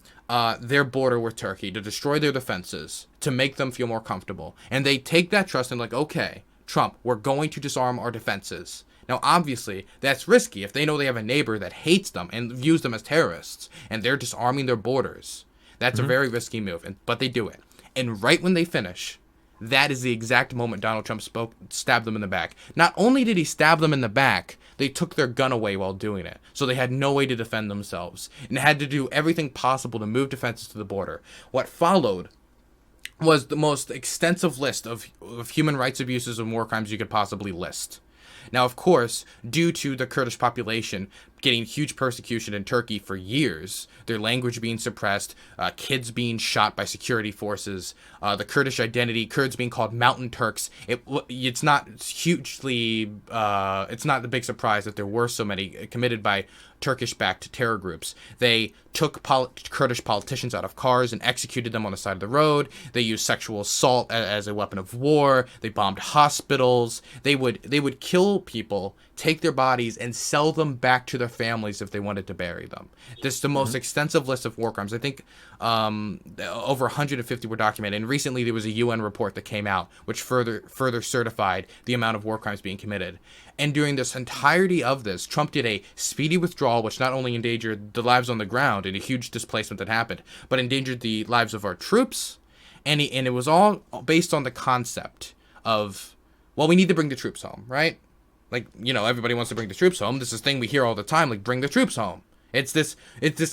their border with Turkey, to destroy their defenses, to make them feel more comfortable. And they take that trust and like, okay, Trump, we're going to disarm our defenses. Now, obviously, that's risky if they know they have a neighbor that hates them and views them as terrorists, and they're disarming their borders. That's a very risky move, but they do it. And right when they finish, that is the exact moment Donald Trump stabbed them in the back. Not only did he stab them in the back, they took their gun away while doing it. So they had no way to defend themselves and had to do everything possible to move defenses to the border. What followed was the most extensive list of human rights abuses and war crimes you could possibly list. Now, of course, due to the Kurdish population getting huge persecution in Turkey for years, their language being suppressed, kids being shot by security forces, the Kurdish identity, Kurds being called Mountain Turks, it's not hugely, it's not the big surprise that there were so many committed by Turkish-backed terror groups. They took Kurdish politicians out of cars and executed them on the side of the road. They used sexual assault as a weapon of war. They bombed hospitals. They would kill people, take their bodies, and sell them back to their families if they wanted to bury them. This is the most extensive list of war crimes. I think over 150 were documented. And recently there was a UN report that came out which further certified the amount of war crimes being committed. And during this entirety of this, Trump did a speedy withdrawal, which not only endangered the lives on the ground and a huge displacement that happened, but endangered the lives of our troops. And it was all based on the concept of, well, we need to bring the troops home, right? Like, you know, everybody wants to bring the troops home. This is a thing we hear all the time, like, bring the troops home. It's this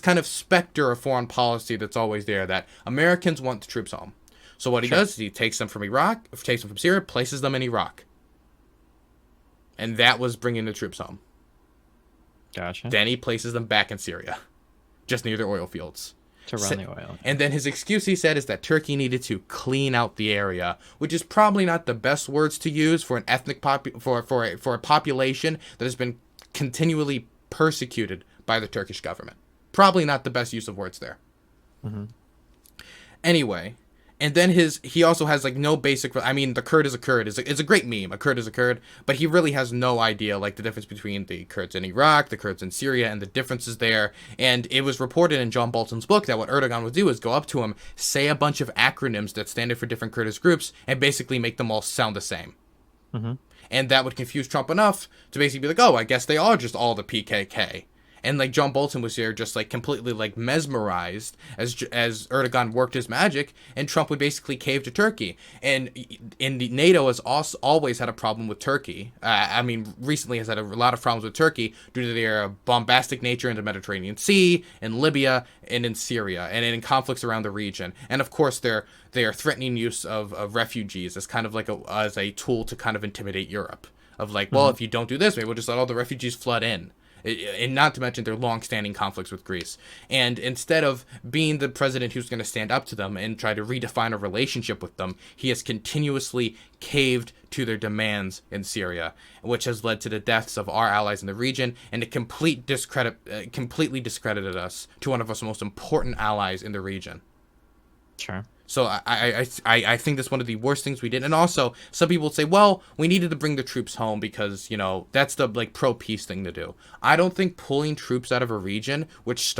kind of specter of foreign policy that's always there, that Americans want the troops home. So what he does is he takes them from Iraq, takes them from Syria, places them in Iraq. And that was bringing the troops home. Gotcha. Then he places them back in Syria, just near their oil fields. To run the oil. And then his excuse, he said, is that Turkey needed to clean out the area, which is probably not the best words to use for an ethnic for a population that has been continually persecuted by the Turkish government. Probably not the best use of words there. Anyway, and then he also has like no basic. I mean, the Kurd is a Kurd. It's a great meme. A Kurd is a Kurd, but he really has no idea like the difference between the Kurds in Iraq, the Kurds in Syria, and the differences there. And it was reported in John Bolton's book that what Erdogan would do is go up to him, say a bunch of acronyms that stand for different Kurdish groups, and basically make them all sound the same. And that would confuse Trump enough to basically be like, oh, I guess they are just all the PKK. And like John Bolton was here just like completely like mesmerized as Erdogan worked his magic, and Trump would basically cave to Turkey. And NATO has also always had a problem with Turkey. I mean, recently has had a lot of problems with Turkey due to their bombastic nature in the Mediterranean Sea, in Libya, and in Syria, and in conflicts around the region. And of course, their threatening use of refugees as kind of like as a tool to kind of intimidate Europe. Of like, well, if you don't do this, maybe we'll just let all the refugees flood in. And not to mention their long-standing conflicts with Greece. And instead of being the president who's going to stand up to them and try to redefine a relationship with them, he has continuously caved to their demands in Syria, which has led to the deaths of our allies in the region and a completely discredited us to one of our most important allies in the region. Sure. So I think that's one of the worst things we did. And also, some people say, well, we needed to bring the troops home because, you know, that's the like pro-peace thing to do. I don't think pulling troops out of a region which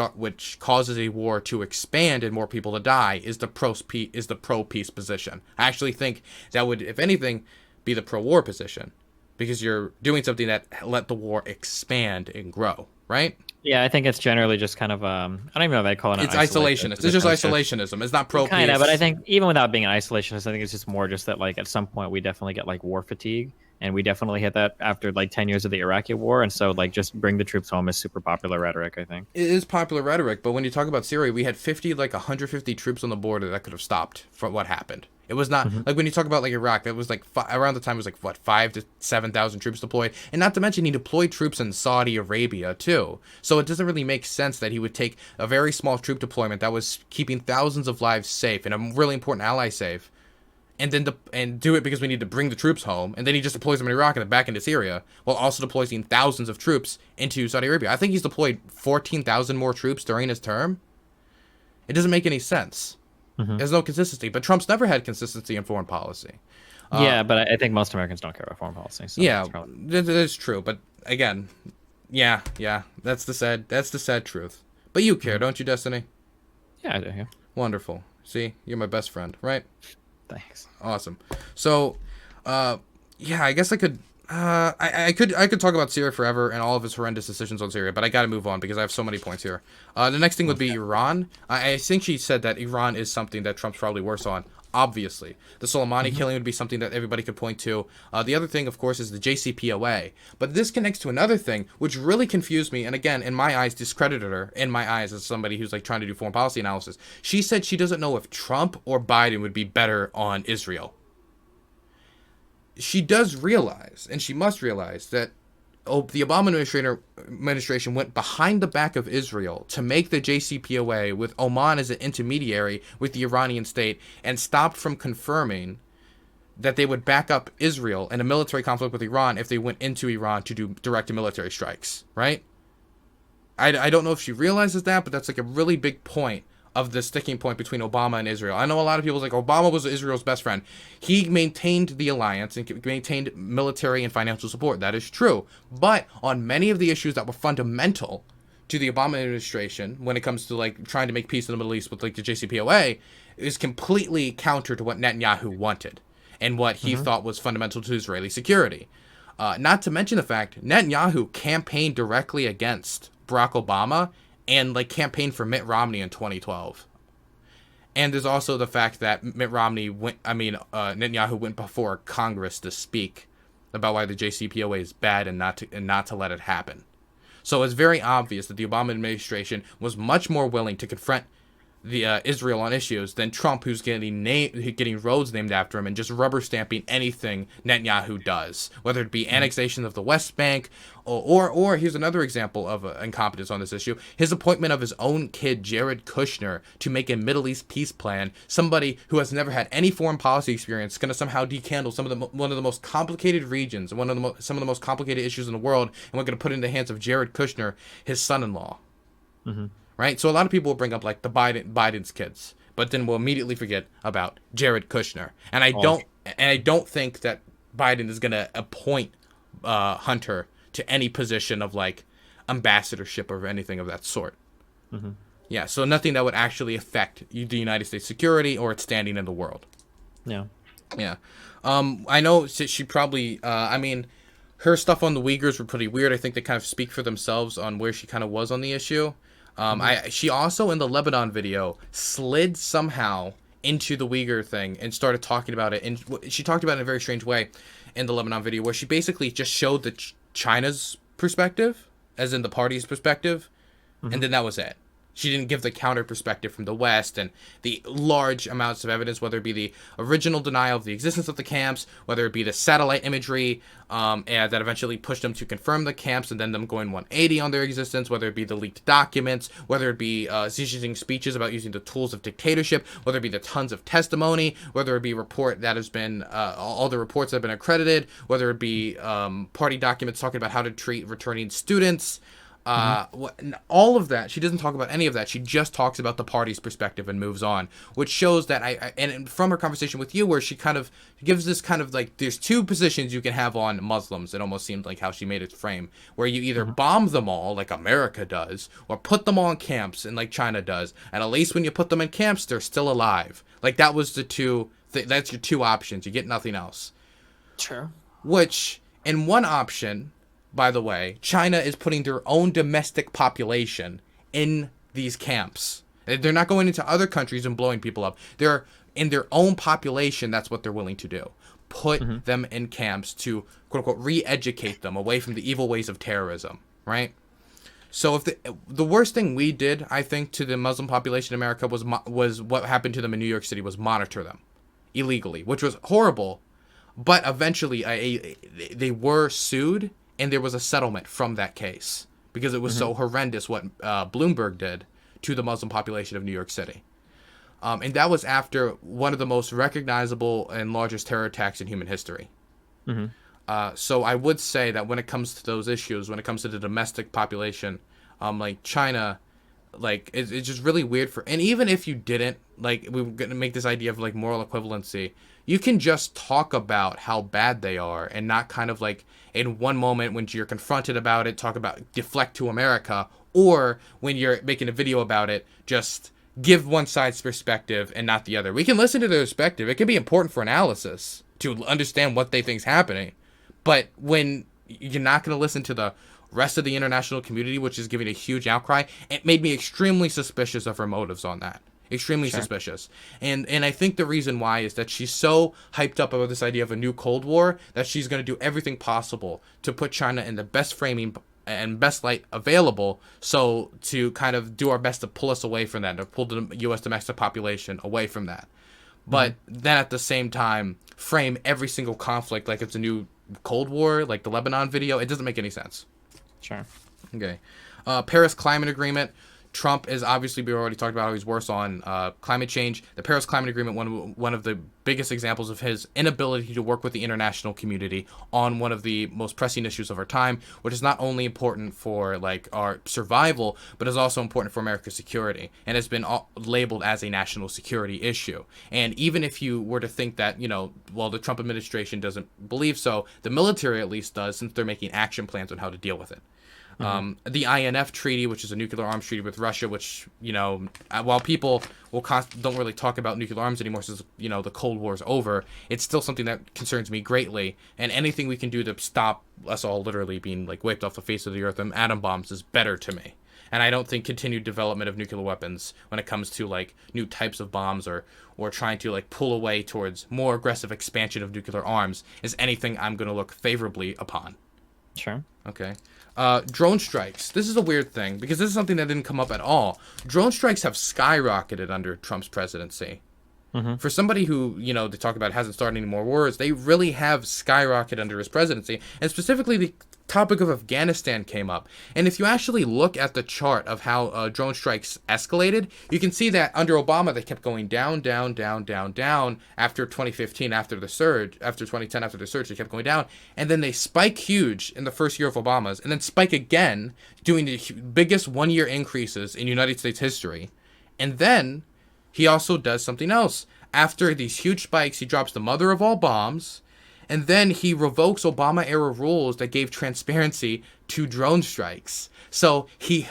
causes a war to expand and more people to die is the pro-peace position. I actually think that would, if anything, be the pro-war position, because you're doing something that let the war expand and grow, right? Yeah, I think it's generally just kind of I don't even know if I'd call it. It's isolationist. It's just isolationism. It's not pro-peace. Kind of, but I think even without being an isolationist, I think it's just more just that like at some point we definitely get like war fatigue, and we definitely hit that after like 10 years of the Iraqi war, and so like just bring the troops home is super popular rhetoric, I think. It is popular rhetoric, but when you talk about Syria, we had 150 troops on the border that could have stopped for what happened. It was not like when you talk about like Iraq, that was like around the time it was like what 5,000 to 7,000 troops deployed, and not to mention he deployed troops in Saudi Arabia too. So it doesn't really make sense that he would take a very small troop deployment that was keeping thousands of lives safe and a really important ally safe, and then and do it because we need to bring the troops home, and then he just deploys them in Iraq and then back into Syria, while also deploying thousands of troops into Saudi Arabia. I think he's deployed 14,000 more troops during his term. It doesn't make any sense. Hmm. There's no consistency. But Trump's never had consistency in foreign policy. Yeah, but I think most Americans don't care about foreign policy, so Yeah, it's probably. that's true. But again, yeah, that's the sad truth. But you care, Mhm. don't you, Destiny? Yeah, I do. Yeah. Wonderful. See, you're my best friend, right? Thanks. Awesome. So, uh, yeah, I guess I could. I could talk about Syria forever and all of his horrendous decisions on Syria, but I got to move on because I have so many points here. The next thing would be Okay. Iran. I think she said that Iran is something that Trump's probably worse on. Obviously, the Soleimani Hmm. killing would be something that everybody could point to. The other thing, of course, is the JCPOA. But this connects to another thing, which really confused me, and again, in my eyes, discredited her. In my eyes, as somebody who's like trying to do foreign policy analysis, she said she doesn't know if Trump or Biden would be better on Israel. She does realize, and she must realize, that the Obama administration went behind the back of Israel to make the JCPOA with Oman as an intermediary with the Iranian state and stopped from confirming that they would back up Israel in a military conflict with Iran if they went into Iran to do direct military strikes, right? I don't know if she realizes that, but that's like a really big point of the sticking point between Obama and Israel. I know a lot of people like Obama was Israel's best friend. He maintained the alliance and maintained military and financial support. That is true. But on many of the issues that were fundamental to the Obama administration when it comes to like trying to make peace in the Middle East with like the JCPOA is completely counter to what Netanyahu wanted and what he Hmm. thought was fundamental to Israeli security. Not to mention the fact Netanyahu campaigned directly against Barack Obama and like campaigned for Mitt Romney in 2012. And there's also the fact that Netanyahu went before Congress to speak about why the JCPOA is bad and not to let it happen. So it's very obvious that the Obama administration was much more willing to confront the Israel on issues than Trump, who's getting roads named after him and just rubber stamping anything Netanyahu does, whether it be annexation of the West Bank, or here's another example of incompetence on this issue: his appointment of his own kid Jared Kushner to make a Middle East peace plan. Somebody who has never had any foreign policy experience is going to somehow decandle one of the most complicated regions, some of the most complicated issues in the world, and we're going to put it in the hands of Jared Kushner, his son-in-law. Hmm. Right? So a lot of people will bring up like the Biden's kids, but then we'll immediately forget about Jared Kushner. Well, And I don't think that Biden is gonna appoint Hunter to any position of like ambassadorship or anything of that sort. hmm. Yeah, so nothing that would actually affect the United States security or its standing in the world. Yeah. Yeah. I know she probably, her stuff on the Uyghurs were pretty weird. I think they kind of speak for themselves on where she kind of was on the issue. Hmm. She also in the Lebanon video slid somehow into the Uyghur thing and started talking about it. And she talked about it in a very strange way in the Lebanon video, where she basically just showed the China's perspective, as in the party's perspective, Hmm. and then that was it. She didn't give the counter perspective from the West and the large amounts of evidence, whether it be the original denial of the existence of the camps, whether it be the satellite imagery and that eventually pushed them to confirm the camps and then them going 180 on their existence, whether it be the leaked documents, whether it be Xi Jinping's speeches about using the tools of dictatorship, whether it be the tons of testimony, whether it be report that has been all the reports that have been accredited, whether it be party documents talking about how to treat returning students. Hmm. All of that, she doesn't talk about any of that. She just talks about the party's perspective and moves on, which shows that and from her conversation with you, where she kind of gives this kind of like, there's two positions you can have on Muslims. It almost seemed like how she made it frame, where you either Hmm. bomb them all like America does, or put them all in camps and like China does. And at least when you put them in camps, they're still alive. Like that was the two. That's your two options. You get nothing else. Sure. Which, in one option, by the way, China is putting their own domestic population in these camps. They're not going into other countries and blowing people up. They're in their own population. That's what they're willing to do. Hmm. Put them in camps to, quote unquote, re-educate them away from the evil ways of terrorism, right? So if the worst thing we did, I think, to the Muslim population in America was what happened to them in New York City, was monitor them illegally, which was horrible. But eventually, they were sued, and there was a settlement from that case because it was Hmm. so horrendous what Bloomberg did to the Muslim population of New York City. And that was after one of the most recognizable and largest terror attacks in human history. Hmm. So I would say that when it comes to those issues, when it comes to the domestic population, like China, like it's just really weird for, and even if you didn't, like, we were gonna make this idea of like moral equivalency, you can just talk about how bad they are and not kind of like in one moment when you're confronted about it talk about deflect to America, or when you're making a video about it just give one side's perspective and not the other. We can listen to their perspective. It can be important for analysis to understand what they think's happening, but when you're not going to listen to the rest of the international community, which is giving a huge outcry, it made me extremely suspicious of her motives on that. Extremely suspicious. And I think the reason why is that she's so hyped up about this idea of a new Cold War that she's going to do everything possible to put China in the best framing and best light available, so to kind of do our best to pull us away from that, to pull the U.S. domestic population away from that. But then at the same time, frame every single conflict like it's a new Cold War, like the Lebanon video. It doesn't make any sense. Sure. Okay. Paris Climate Agreement. Trump is obviously, we already talked about how he's worse on climate change. The Paris Climate Agreement, one of the biggest examples of his inability to work with the international community on one of the most pressing issues of our time, which is not only important for like our survival, but is also important for America's security, and has been labeled as a national security issue. And even if you were to think that, you know, well, the Trump administration doesn't believe so, the military at least does, since they're making action plans on how to deal with it. The Inf Treaty, which is a nuclear arms treaty with Russia, which, you know, while people don't really talk about nuclear arms anymore since, you know, the Cold War is over, it's still something that concerns me greatly. And anything we can do to stop us all literally being like wiped off the face of the earth and atom bombs is better to me. And I don't think continued development of nuclear weapons when it comes to like new types of bombs or trying to like pull away towards more aggressive expansion of nuclear arms is anything I'm going to look favorably upon. Sure. Okay. Drone strikes. This is a weird thing because this is something that didn't come up at all. Drone strikes have skyrocketed under Trump's presidency. For somebody who, you know, they talk about hasn't started any more wars, they really have skyrocketed under his presidency. And specifically, the topic of Afghanistan came up. And if you actually look at the chart of how drone strikes escalated, you can see that under Obama, they kept going down, down, down, down, down. After 2015, after the surge, after 2010, after the surge, they kept going down. And then they spike huge in the first year of Obama's, and then spike again, doing the biggest one-year increases in United States history. And then he also does something else. After these huge spikes, he drops the mother of all bombs, and then he revokes Obama-era rules that gave transparency to drone strikes. So he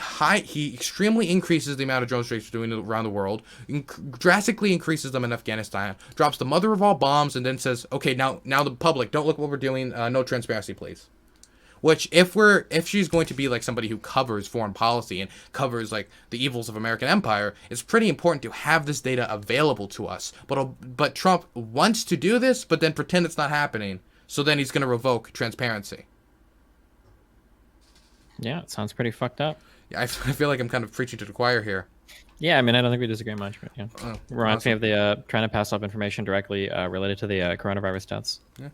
extremely increases the amount of drone strikes we're doing around the world, drastically increases them in Afghanistan, drops the mother of all bombs, and then says, okay, now the public, don't look what we're doing, no transparency, please. Which, if she's going to be like somebody who covers foreign policy and covers like the evils of American empire, it's pretty important to have this data available to us. But Trump wants to do this, but then pretend it's not happening. So then he's going to revoke transparency. Yeah, it sounds pretty fucked up. Yeah, I feel like I'm kind of preaching to the choir here. Yeah, I mean, I don't think we disagree much, but yeah. Reminds me of the trying to pass up information directly related to the coronavirus deaths. Yeah.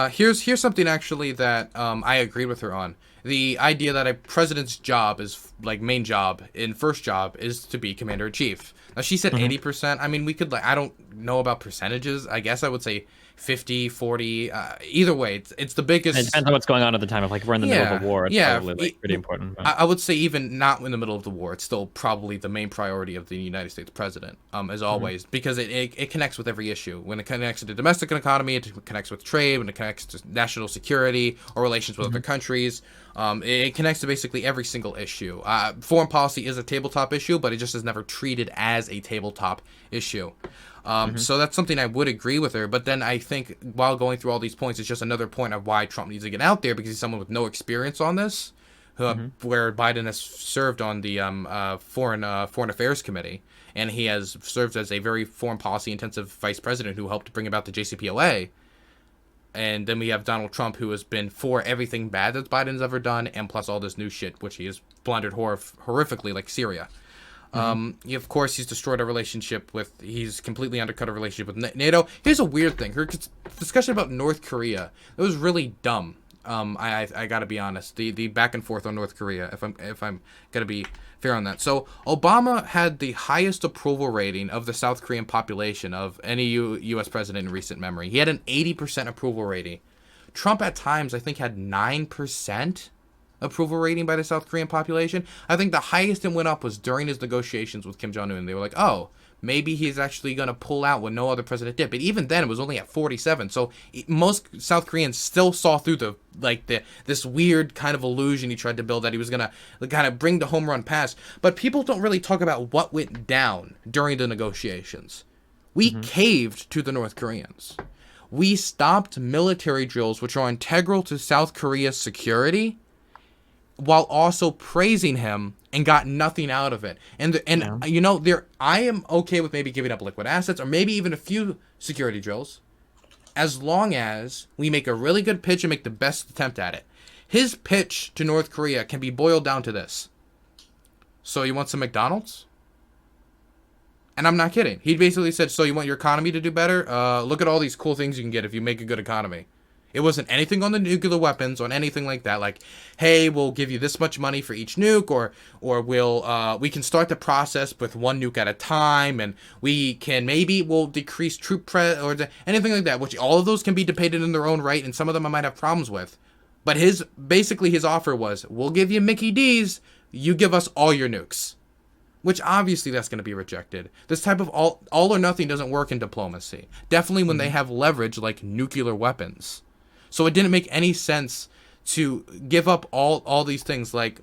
Here's something actually that I agreed with her on. The idea that a president's job is like main job and first job is to be commander in chief. Now she said 80%. I mean, we could like, I don't know about percentages. I guess I would say 50, 40. Either way, it's the biggest. It depends on what's going on at the time. If like we're in the middle of a war, it's probably like, pretty important. But... I would say even not in the middle of the war, it's still probably the main priority of the United States president, as always, because it connects with every issue. When it connects to the domestic economy, it connects with trade. When it connects to national security or relations with other countries, it connects to basically every single issue. Foreign policy is a tabletop issue, but it just is never treated as a tabletop issue. So that's something I would agree with her. But then I think while going through all these points, it's just another point of why Trump needs to get out there, because he's someone with no experience on this, where Biden has served on the Foreign Affairs Committee, and he has served as a very foreign policy intensive vice president who helped bring about the JCPOA. And then we have Donald Trump, who has been for everything bad that Biden's ever done, and plus all this new shit, which he has blundered horrifically, like Syria. Of course, he's destroyed our relationship he's completely undercut our relationship with NATO. Here's a weird thing. Her discussion about North Korea, it was really dumb. I gotta be honest. The back and forth on North Korea, if I'm gonna be fair on that. So Obama had the highest approval rating of the South Korean population of any U.S. president in recent memory. He had an 80% approval rating. Trump at times, I think, had 9%. approval rating by the South Korean population. I think the highest it went up was during his negotiations with Kim Jong-un. They were like, oh, maybe he's actually going to pull out when no other president did. But even then, it was only at 47. So most South Koreans still saw through this weird kind of illusion he tried to build that he was going to kind of bring the home run pass. But people don't really talk about what went down during the negotiations. We caved to the North Koreans. We stopped military drills, which are integral to South Korea's security, while also praising him, and got nothing out of it. And you know, I am okay with maybe giving up liquid assets or maybe even a few security drills, as long as we make a really good pitch and make the best attempt at it. His pitch to North Korea can be boiled down to this: so you want some McDonald's? And I'm not kidding. He basically said, so you want your economy to do better? Look at all these cool things you can get if you make a good economy. It wasn't anything on the nuclear weapons, on anything like that. Like, hey, we'll give you this much money for each nuke, or we can start the process with one nuke at a time, and we'll decrease anything like that. Which all of those can be debated in their own right, and some of them I might have problems with. But his offer was, we'll give you Mickey D's, you give us all your nukes. Which obviously that's going to be rejected. This type of all or nothing doesn't work in diplomacy. Definitely when they have leverage like nuclear weapons. So it didn't make any sense to give up all these things like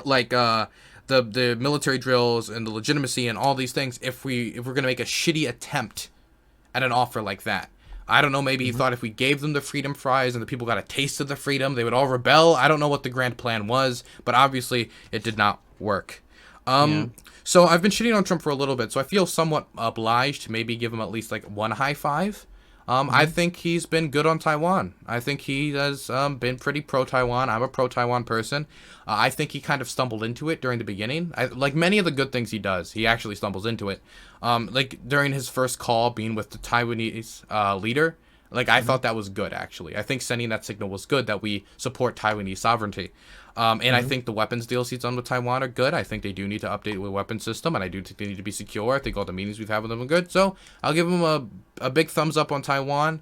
the military drills and the legitimacy and all these things if we're going to make a shitty attempt at an offer like that. I don't know, maybe he thought if we gave them the freedom fries and the people got a taste of the freedom, they would all rebel. I don't know what the grand plan was, but obviously it did not work. So I've been shitting on Trump for a little bit, so I feel somewhat obliged to maybe give him at least like one high five. I think he's been good on Taiwan. I think he has been pretty pro-Taiwan. I'm a pro-Taiwan person. I think he kind of stumbled into it during the beginning. Like many of the good things he does, he actually stumbles into it. Like during his first call being with the Taiwanese leader, like I thought that was good, actually. I think sending that signal was good that we support Taiwanese sovereignty. And I think the weapons deals he's done with Taiwan are good. I think they do need to update the weapons system, and I do think they need to be secure. I think all the meetings we've had with them are good. So I'll give him a big thumbs up on Taiwan,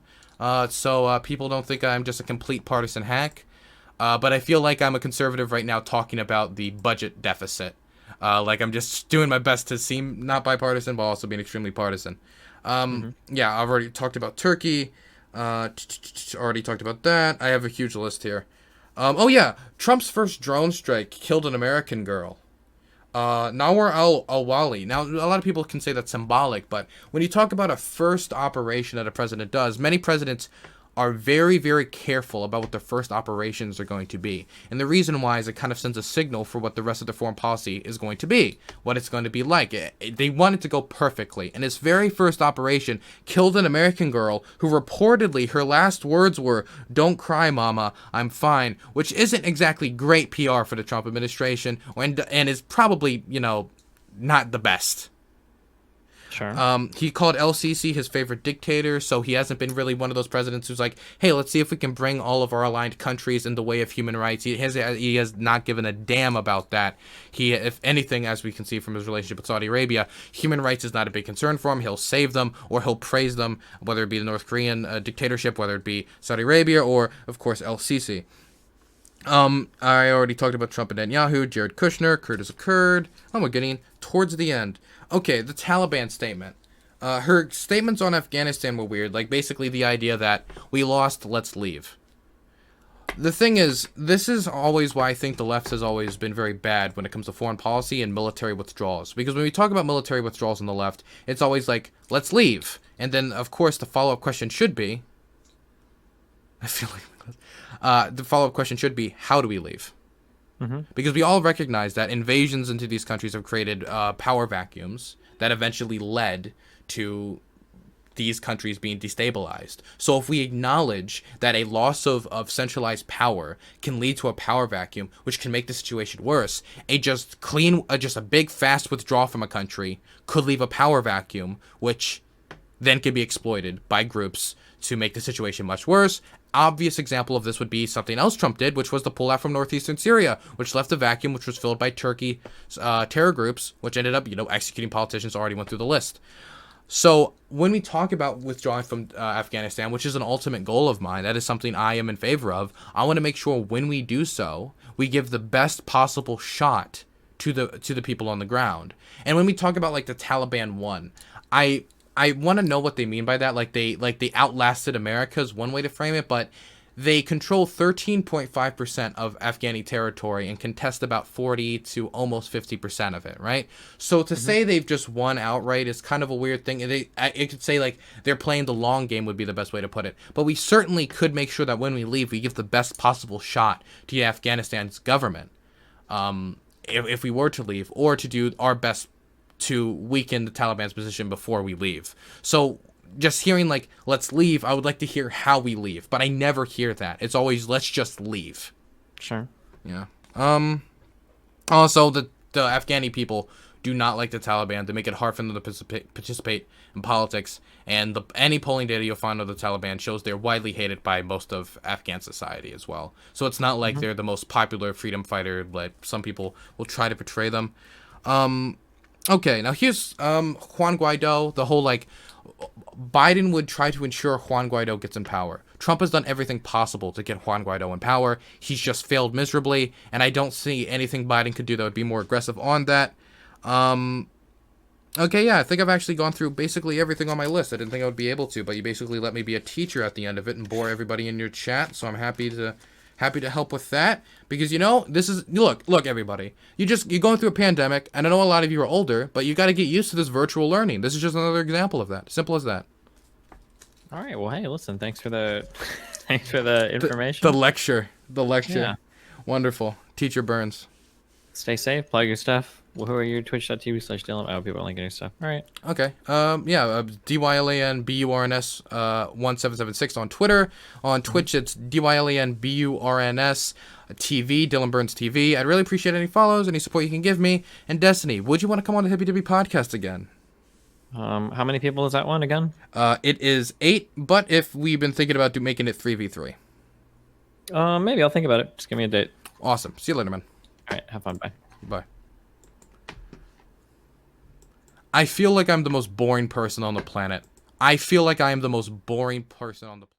so people don't think I'm just a complete partisan hack. But I feel like I'm a conservative right now talking about the budget deficit. Like I'm just doing my best to seem not bipartisan, but also being extremely partisan. Yeah, I've already talked about Turkey. Already talked about that. I have a huge list here. Oh yeah, Trump's first drone strike killed an American girl. Nawar al-Awali. Now, a lot of people can say that's symbolic, but when you talk about a first operation that a president does, many presidents are very, very careful about what their first operations are going to be. And the reason why is it kind of sends a signal for what the rest of the foreign policy is going to be, what it's going to be like. They want it to go perfectly. And his very first operation killed an American girl who reportedly her last words were, "Don't cry, mama, I'm fine," which isn't exactly great PR for the Trump administration and is probably, not the best. Sure. He called LCC his favorite dictator, so he hasn't been really one of those presidents who's like, hey, let's see if we can bring all of our aligned countries in the way of human rights. He has not given a damn about that. If anything, as we can see from his relationship with Saudi Arabia, human rights is not a big concern for him. He'll save them, or he'll praise them, whether it be the North Korean dictatorship, whether it be Saudi Arabia, or, of course, LCC. I already talked about Trump and Netanyahu, Jared Kushner, Kurd is a Kurd. Oh, we're getting towards the end. Okay, the Taliban statement. Her statements on Afghanistan were weird. Like, basically the idea that we lost, let's leave. The thing is, this is always why I think the left has always been very bad when it comes to foreign policy and military withdrawals. Because when we talk about military withdrawals on the left, it's always like, let's leave. And then, of course, the follow-up question should be... I feel like... the follow-up question should be, how do we leave? Because we all recognize that invasions into these countries have created power vacuums that eventually led to these countries being destabilized. So if we acknowledge that a loss of centralized power can lead to a power vacuum, which can make the situation worse, just a big fast withdrawal from a country could leave a power vacuum, which then can be exploited by groups to make the situation much worse. Obvious example of this would be something else Trump did, which was the pullout from northeastern Syria, which left a vacuum, which was filled by Turkey terror groups, which ended up, executing politicians. Already went through the list. So when we talk about withdrawing from Afghanistan, which is an ultimate goal of mine, that is something I am in favor of. I want to make sure when we do so, we give the best possible shot to the people on the ground. And when we talk about like the Taliban won, I want to know what they mean by that. Like they outlasted America is one way to frame it, but they control 13.5% of Afghani territory and contest about 40 to almost 50% of it, right? So to say they've just won outright is kind of a weird thing. It could say like they're playing the long game would be the best way to put it. But we certainly could make sure that when we leave, we give the best possible shot to Afghanistan's government, if we were to leave, or to do our best to weaken the Taliban's position before we leave. So just hearing like let's leave, I would like to hear how we leave, but I never hear that. It's always let's just leave. Sure. Yeah. Also, the Afghani people do not like the Taliban. They make it hard for them to participate in politics, and any polling data you'll find of the Taliban shows they're widely hated by most of Afghan society as well. So it's not like they're the most popular freedom fighter, but some people will try to portray them. Okay, now here's Juan Guaido. The whole like Biden would try to ensure Juan Guaido gets in power. Trump has done everything possible to get Juan Guaido in power. He's just failed miserably, and I don't see anything Biden could do that would be more aggressive on that. Okay, yeah, I think I've actually gone through basically everything on my list. I didn't think I would be able to, but you basically let me be a teacher at the end of it and bore everybody in your chat, so I'm happy to help with that, because this is look everybody, you're going through a pandemic, and I know a lot of you are older, but you got to get used to this virtual learning. This is just another example of that. Simple as that. All right. Well, hey, listen. Thanks for the thanks for the information. The lecture. Yeah. Wonderful. Teacher Burns. Stay safe. Plug your stuff. Who are you? Twitch.tv/Dylan. Oh, people are linking your stuff. All right. Okay. DYLANBURNS 1776 on Twitter. On Twitch, it's DYLANBURNS TV, Dylan Burns TV. I'd really appreciate any follows, any support you can give me. And Destiny, would you want to come on the Hippie Dippy podcast again? How many people is that one again? It is 8, but if we've been thinking about making it 3v3. Maybe I'll think about it. Just give me a date. Awesome. See you later, man. All right. Have fun. Bye. Bye. I feel like I'm the most boring person on the planet. I feel like I am the most boring person on the planet.